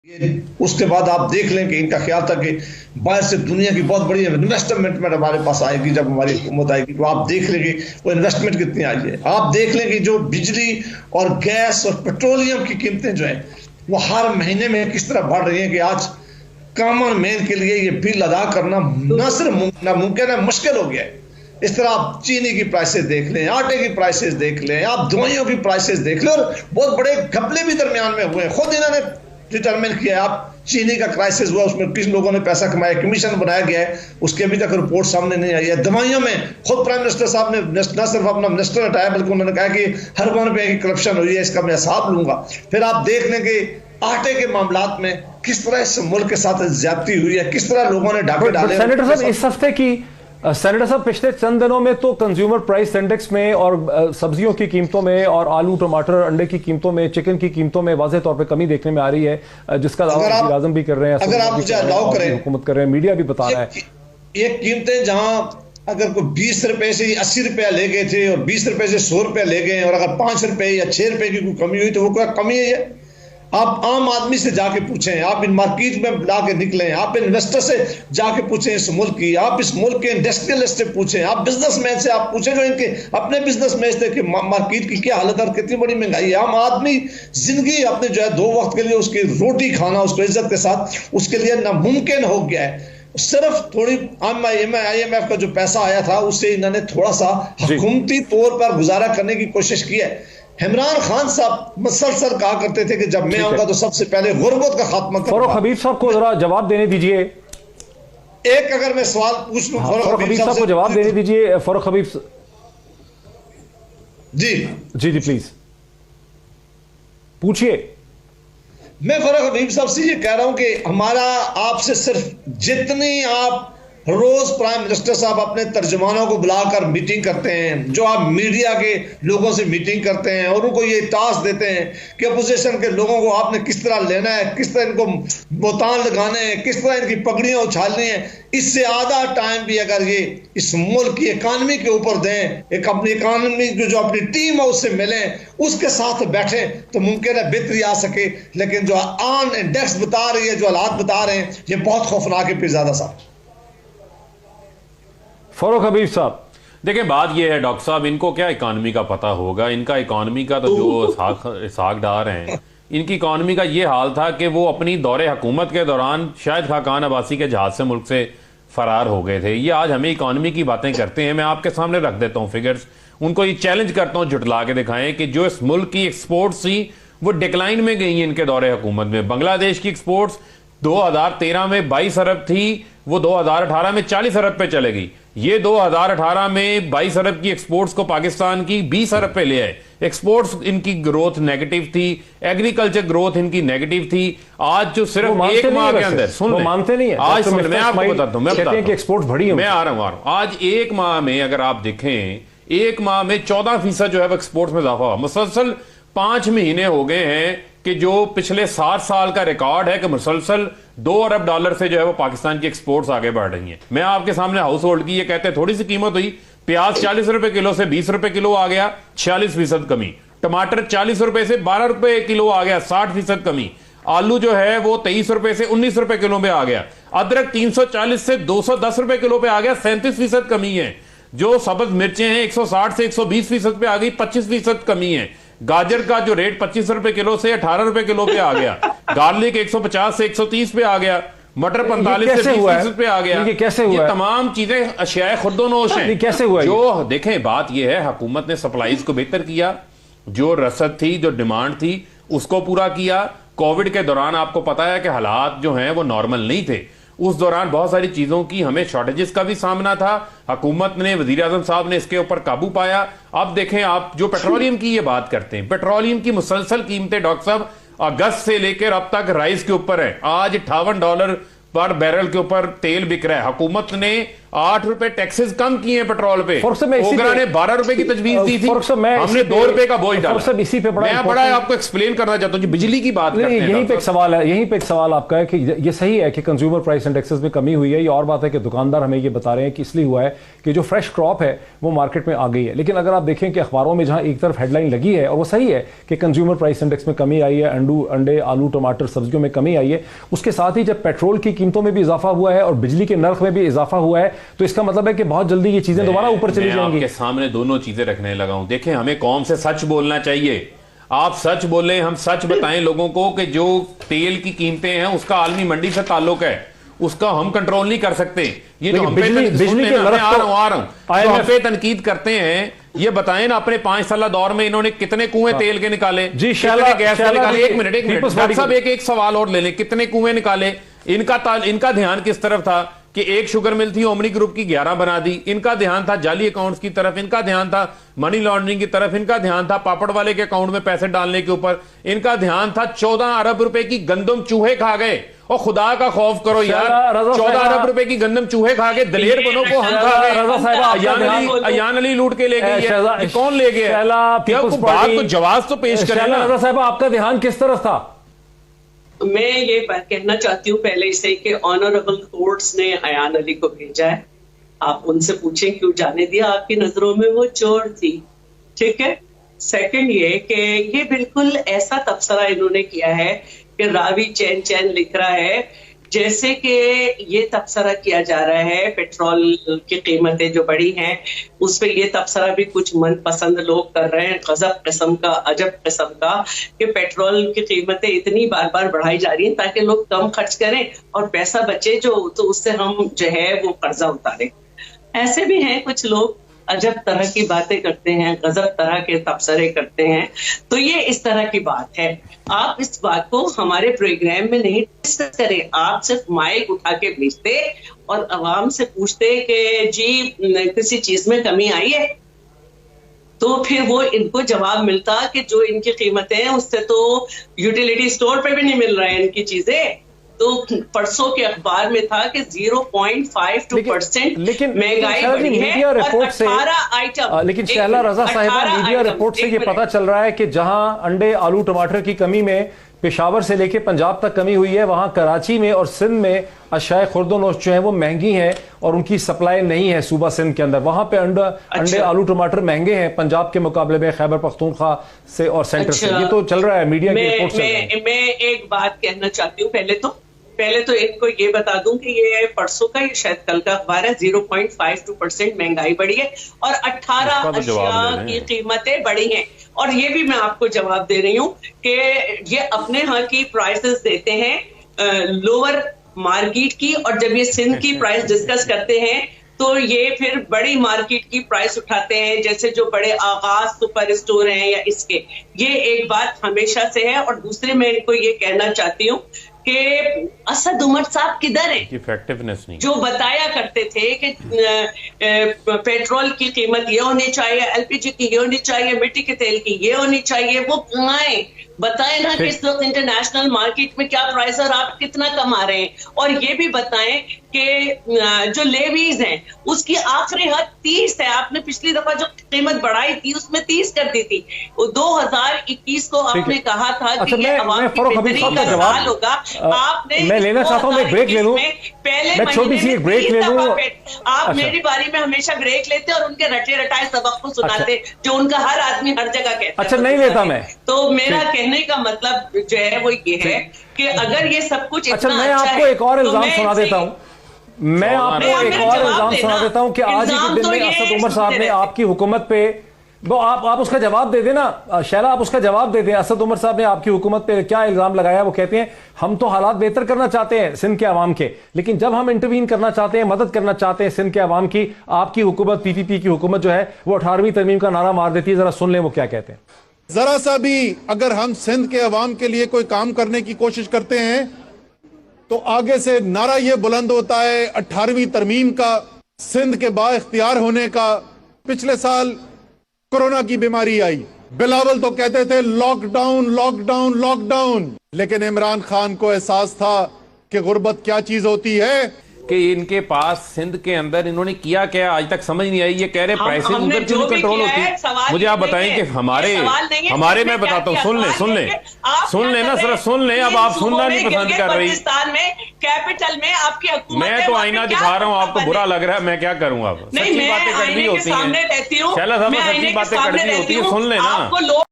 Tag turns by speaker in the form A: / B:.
A: उसके बाद आप देख लें कि इनका ख्याल था कि बाहर से दुनिया की बहुत बड़ी इन्वेस्टमेंट में हमारे पास आएगी, जब हमारी हुकूमत आएगी तो आप देख लेंगे वो इन्वेस्टमेंट कितनी आई है। आप देख लेंगे जो बिजली और गैस और पेट्रोलियम की कीमतें जो है वो हर महीने में किस तरह बढ़ रही हैं कि आज कॉमन मैन के लिए ये बिल अदा करना न सिर्फ नामुमकिन है, मुश्किल हो गया है। इस तरह आप चीनी की प्राइसेस देख लें, आटे की प्राइसेस देख लें, आप दवाइयों की प्राइसेस देख लें, और बहुत बड़े घपले भी दरमियान में हुए हैं। खुद इन्होंने डिटरमिन किया है। आप चीनी का क्राइसिस हुआ, उसमें किस लोगों ने पैसा कमाया, कमीशन बनाया गया है, उसकी अभी तक रिपोर्ट सामने नहीं आई है। दवाइयों में खुद प्राइम मिनिस्टर साहब ने न सिर्फ अपना मिनिस्टर हटाया बल्कि उन्होंने कहा कि हर रुपये की करप्शन हुई है, इसका मैं हिसाब लूंगा। फिर आप देख लें कि आटे के मामलात में किस तरह इस मुल्क के साथ ज्यादती हुई है, किस तरह लोगों ने डाके डाले।
B: सेनेटर साहब इस हफ्ते की सेनेटर साहब पिछले चंद दिनों में तो कंज्यूमर प्राइस इंडेक्स में और सब्जियों की कीमतों में और आलू टमाटर अंडे की कीमतों में, चिकन की कीमतों में वाज़ेह तौर पे कमी देखने में आ रही है, जिसका दावा वज़ीर आज़म भी कर रहे हैं,
A: अगर आप मुझे अलाउ करें,
B: हुकूमत कर रहे हैं, मीडिया भी बता रहा है।
A: ये कीमतें जहां अगर कोई 20 रुपए से 80 रुपया ले गए थे और 20 रुपए से 100 रुपया ले गए, और अगर 5 रुपए या 6 रुपए की कोई कमी हुई तो वो क्या कमी है? आप आम आदमी से जाके पूछें, आप इन मार्केट में जाके निकलें, आप इन्वेस्टर से जाके पूछें इस मुल्क की, आप इस मुल्क के इंडस्ट्रियलिस्ट से पूछें, आप बिजनेसमैन से आप पूछें जो इनके अपने बिजनेसमैन थे कि मार्केट की क्या हालत और कितनी बड़ी महंगाई है। आम आदमी जिंदगी अपने जो है 2 वक्त के लिए उसकी रोटी खाना उसको इज्जत के साथ उसके लिए नामुमकिन हो गया है। सिर्फ थोड़ी IMF का जो पैसा आया था उससे इन्होंने थोड़ा सा हुकूमती तौर पर गुजारा करने की कोशिश की है। इमरान खान साहब मुसलसल कहा करते थे कि जब मैं आऊंगा तो सबसे पहले गुर्बत का खात्मा करूंगा।
B: फरूख हबीब साहब को जरा जवाब देने दीजिए।
A: एक अगर मैं सवाल पूछ लूं
B: फरूख हबीब साहब को जवाब देने दीजिए। फरूख हबीब
A: जी
B: जी जी प्लीज पूछिए।
A: मैं फरूख हबीब साहब से ये कह रहा हूं कि हमारा आपसे सिर्फ जितनी आप रोज प्राइम मिनिस्टर साहब अपने तर्जुमानों को बुलाकर मीटिंग करते हैं, जो आप मीडिया के लोगों से मीटिंग करते हैं और उनको ये टास्क देते हैं कि अपोजिशन के लोगों को आपने किस तरह लेना है, किस तरह इनको बोतान लगाने हैं, किस तरह इनकी पगड़ियां उछालनी है, इससे आधा टाइम भी अगर ये इस मुल्क की इकानमी के ऊपर दें, एक अपनी इकानमी की जो अपनी टीम है उससे मिलें, उसके साथ बैठें तो मुमकिन है बेहतरी आ सके। लेकिन जो ऑन इंडेक्स बता रही है, जो हालात बता रहे हैं, ये बहुत खौफनाक है पीरजादा साहब।
B: फरूख हबीब साहब
C: देखिए, बात यह है डॉक्टर साहब, इनको क्या इकॉनमी का पता होगा? इनका इकॉनमी का तो जो सागदार हैं, इनकी इकॉनमी का ये हाल था कि वो अपनी दौरे हुकूमत के दौरान शायद खाकान अब्बासी के जहाज से मुल्क से फरार हो गए थे। ये आज हमें इकॉनमी की बातें करते हैं। मैं आपके सामने रख देता हूँ फिगर्स, उनको ये चैलेंज करता हूँ जुटला के दिखाएं कि जो इस मुल्क की एक्सपोर्ट्स थी वो डिक्लाइन में गई हैं इनके दौरे हुकूमत में। बांग्लादेश की एक्सपोर्ट्स 2013 में 22 अरब थी, वो 2018 में 40 अरब पे चले गई। ये 2018 में 22 अरब की एक्सपोर्ट्स को पाकिस्तान की 20 अरब पे ले आए। एक्सपोर्ट्स इनकी ग्रोथ नेगेटिव थी, एग्रीकल्चर ग्रोथ इनकी नेगेटिव थी। आज जो सिर्फ एक माह के अंदर सुन
B: मानते नहीं है,
C: आज सुन, मैं आपको बताता हूं,
B: एक्सपोर्ट बढ़ी,
C: मैं आ रहा हूं। आज एक माह में अगर आप देखें, एक माह में 14% जो है वो एक्सपोर्ट में इजाफा हुआ। मुसलसल 5 महीने हो गए हैं कि जो पिछले 60 साल का रिकॉर्ड है कि मुसलसल $2 अरब से जो है वो पाकिस्तान की एक्सपोर्ट्स आगे बढ़ रही हैं। मैं आपके सामने हाउस होल्ड की ये कहते हैं थोड़ी सी कीमत हुई, प्याज 40 रुपए किलो से 20 रुपए किलो आ गया, 46% कमी। टमाटर 40 रुपए से 12 रुपए किलो आ गया, 60% कमी। आलू जो है वो 23 रुपए से 19 रुपए किलो में आ गया। अदरक 340 से 210 रुपए किलो पे आ गया, 37% कमी है। जो सब्ज मिर्चें हैं 160 से 120% पे आ गई, 25% कमी है। गाजर का जो रेट 25 रुपए किलो से 18 रुपए किलो पे आ गया। गार्लिक 150 से 130 पे आ गया। मटर 45 से 20% पे आ गया।
B: ये कैसे हुआ?
C: ये तमाम चीजें अशियाए खुर्दोनोश हैं।
B: कैसे हुआ?
C: जो देखें, बात यह है हुकूमत ने सप्लाईज को बेहतर किया, जो रसद थी, जो डिमांड थी उसको पूरा किया। कोविड के दौरान आपको पता है कि हालात जो हैं वो नॉर्मल नहीं थे। उस दौरान बहुत सारी चीजों की हमें शॉर्टेजेस का भी सामना था। हुकूमत ने, वजीर आजम साहब ने इसके ऊपर काबू पाया। अब देखें, आप जो पेट्रोलियम की ये बात करते हैं, पेट्रोलियम की मुसलसल कीमतें डॉक्टर साहब अगस्त से लेकर अब तक राइज के ऊपर है। आज $58 पर बैरल के ऊपर तेल बिक रहा है। हुकूमत ने ₹8 टैक्सेस कम किए हैं पेट्रोल पे।
B: ओगरा
C: ने ₹12 की तजवीज दी थी, हमने ₹2 का बोझ डाला।
B: इसी पे
C: मैं बड़ा आपको एक्सप्लेन करना चाहता हूं, बिजली की बात करते हैं।
B: यहीं पे एक सवाल है, यहीं पे एक सवाल आपका है कि ये सही है कि कंज्यूमर प्राइस इंडेक्सेस में कमी हुई है, ये और बात है कि दुकानदार हमें ये बता रहे हैं कि इसलिए हुआ है कि जो फ्रेश क्रॉप है वो मार्केट में आ गई है। लेकिन अगर आप देखें कि अखबारों में जहां एक तरफ हेडलाइन लगी है और वो सही है कि कंज्यूमर प्राइस इंडेक्स में कमी आई है, अंडे, आलू, टमाटर, सब्जियों में कमी आई है, उसके साथ ही जब पेट्रोल की कीमतों में भी इजाफा हुआ है और बिजली के नर्ख में भी इजाफा हुआ है, तो इसका मतलब है कि बहुत जल्दी ये चीजें दोबारा ऊपर चली जाएंगी।
C: आपके सामने दोनों चीजें रखने लगा हूं। देखें, हमें कौम से सच बोलना चाहिए। आप सच बोले, हम सच बताएं लोगों को कि जो तेल की कीमतें हैं उसका आलमी मंडी से ताल्लुक है, उसका हम कंट्रोल नहीं कर सकते। ये जो हम पे तनकीद करते हैं, ये बताएं ना, अपने 5 साल दौर में इन्होंने कितने कुएं तेल के निकाले, कितने गैस के निकाले। एक मिनट साहब, एक सवाल और ले लें, कितने कुएं निकाले? इनका ध्यान किस तरफ था कि एक शुगर मिल थी, ओमनी ग्रुप की 11 बना दी। इनका ध्यान था जाली अकाउंट्स की तरफ, इनका ध्यान था मनी लॉन्ड्रिंग की तरफ, इनका ध्यान था पापड़ वाले के अकाउंट में पैसे डालने के ऊपर, इनका ध्यान था 14 अरब रुपए की गंदम चूहे खा गए। और खुदा का खौफ करो यार, 14 अरब रुपए की गंदम चूहे खा गए, दलेर बनो को हम खा गए। अयान अली लूट के ले गई, कौन ले गया? बात तो जवाब तो पेश करें ना।
B: रजा साहब, आपका ध्यान किस तरफ था?
D: मैं ये कहना चाहती हूँ पहले से कि ऑनरेबल कोर्ट्स ने अयान अली को भेजा है। आप उनसे पूछें क्यों जाने दिया, आपकी नजरों में वो चोर थी, ठीक है। सेकंड ये कि ये बिल्कुल ऐसा तबसरा इन्होंने किया है कि रावी चैन चैन लिख रहा है जैसे कि ये तबसरा किया जा रहा है पेट्रोल की कीमतें जो बढ़ी हैं उस पर ये तबसरा भी कुछ मनपसंद लोग कर रहे हैं, गजब किस्म का, अजब किस्म का, कि पेट्रोल की कीमतें इतनी बार बार बढ़ाई जा रही हैं ताकि लोग कम खर्च करें और पैसा बचे जो, तो उससे हम जो है वो कर्जा उतारें। ऐसे भी हैं कुछ लोग, अजब तरह की बातें करते हैं, गजब तरह के तबसरे करते हैं। तो ये इस तरह की बात है। आप इस बात को हमारे प्रोग्राम में नहीं डिस्कस करें, आप सिर्फ माइक उठा के भेजते और आवाम से पूछते कि जी किसी चीज में कमी आई है, तो फिर वो इनको जवाब मिलता कि जो इनकी कीमतें हैं उससे तो यूटिलिटी स्टोर पे भी नहीं मिल रहा है इनकी चीजें। तो परसों के अखबार में था कि 0.52% महंगाई बढ़ी है और 18 आइटम।
B: लेकिन शहला रजा साहिबा, मीडिया रिपोर्ट से ये पता चल रहा है कि जहां अंडे, आलू, टमाटर की कमी में पेशावर से लेके पंजाब तक कमी हुई है, वहां कराची में और सिंध में अशाए खुर्दोनोश जो है वो महंगी हैं और उनकी सप्लाई नहीं है सूबा सिंध के अंदर। वहां पे अंडे, आलू, टमाटर महंगे हैं पंजाब के मुकाबले में, खैबर पख्तूनख्वा से और सेंटर से। ये तो चल रहा है मीडिया की रिपोर्ट से।
D: मैं एक बात कहना चाहती हूँ, पहले तो इनको ये बता दूं कि ये परसों का, ये शायद कल का अखबार है, 0.52% महंगाई बढ़ी है और 18 अशिया की कीमतें बढ़ी हैं। और ये भी मैं आपको जवाब दे रही हूँ कि ये अपने यहाँ की प्राइसेस देते हैं लोअर मार्केट की, और जब ये सिंध की प्राइस डिस्कस करते हैं तो ये फिर बड़ी मार्केट की प्राइस उठाते हैं, जैसे जो बड़े आगाज सुपर स्टोर हैं या इसके। ये एक बात हमेशा से है। और दूसरे मैं इनको ये कहना चाहती हूँ कि असद उमर साहब किधर है,
C: इफेक्टिवनेस नहीं,
D: जो बताया करते थे कि पेट्रोल की कीमत ये होनी चाहिए, एलपीजी की ये होनी चाहिए, मिट्टी के तेल की ये होनी चाहिए, वो कहाँ है? बताएं ना कि इस वक्त इंटरनेशनल मार्केट में क्या प्राइस है और आप कितना कमा रहे हैं। और ये भी बताएं कि जो लेवीज हैं उसकी आखिरी हद 30 है। आपने पिछली दफा जो कीमत बढ़ाई थी उसमें 30 कर दी थी। 2021 को आपने कहा था कि ये अवाम की बेहतरी का सवाल होगा। आपने
B: मैं लेना चाहता हूं, मैं ब्रेक ले लूं,
D: पहले
B: मैं छोटी सी एक ब्रेक ले लूं।
D: आप मेरी बारी में हमेशा ब्रेक लेते और उनके रटे रटाए सबक को सुनाते, जो उनका हर आदमी हर जगह कहता है।
B: अच्छा, नहीं लेता मैं।
D: तो मेरा कहने का मतलब जो है वो ये है कि अगर ये सब कुछ इतना
B: अच्छा, मैं आपको एक और इल्जाम सुना देता हूं, मैं आपको एक और इल्जाम सुना देता हूं कि आज ही के दिन में असद उमर साहब ने आपकी हुकूमत पे, वो आप उसका जवाब दे देना शैला, आप उसका जवाब दे दें। असद उमर साहब ने आपकी हुकूमत पे क्या इल्जाम लगाया? वो कहते हैं हम तो हालात बेहतर करना चाहते हैं सिंध के अवाम के, लेकिन जब हम इंटरवीन करना चाहते हैं, मदद करना चाहते हैं सिंध के अवाम की, आपकी हुकूमत, पीपीपी की हुकूमत जो है वो 18वीं तरमीम का नारा मार देती है। जरा सुन लें वो क्या कहते हैं।
E: जरा सा भी अगर हम सिंध के अवाम के लिए कोई काम करने की कोशिश करते हैं तो आगे से नारा यह बुलंद होता है 18वीं तरमीम का, सिंध के बाइख्तियार होने का। पिछले साल कोरोना की बीमारी आई, बिलावल तो कहते थे लॉकडाउन लॉकडाउन लॉकडाउन, लेकिन इमरान खान को एहसास था कि गुर्बत क्या चीज होती है।
C: कि इनके पास सिंध के अंदर इन्होंने किया क्या आज तक समझ नहीं आई। ये कह रहे प्राइसिंग उधर क्यों नहीं कंट्रोल होती। मुझे आप बताएं कि हमारे मैं बताता हूँ, सुन ले ना सर, सुन ले। अब आप सुनना नहीं पसंद कर रही।
D: कैपिटल में आपकी हुकूमत
C: मैं तो आईना दिखा रहा हूँ, आपको बुरा लग रहा है, मैं क्या करूँ। आप सच्ची बातें कड़वी होती हैं, शैला साहब, सच्ची बातें कड़वी होती है, सुन लेना।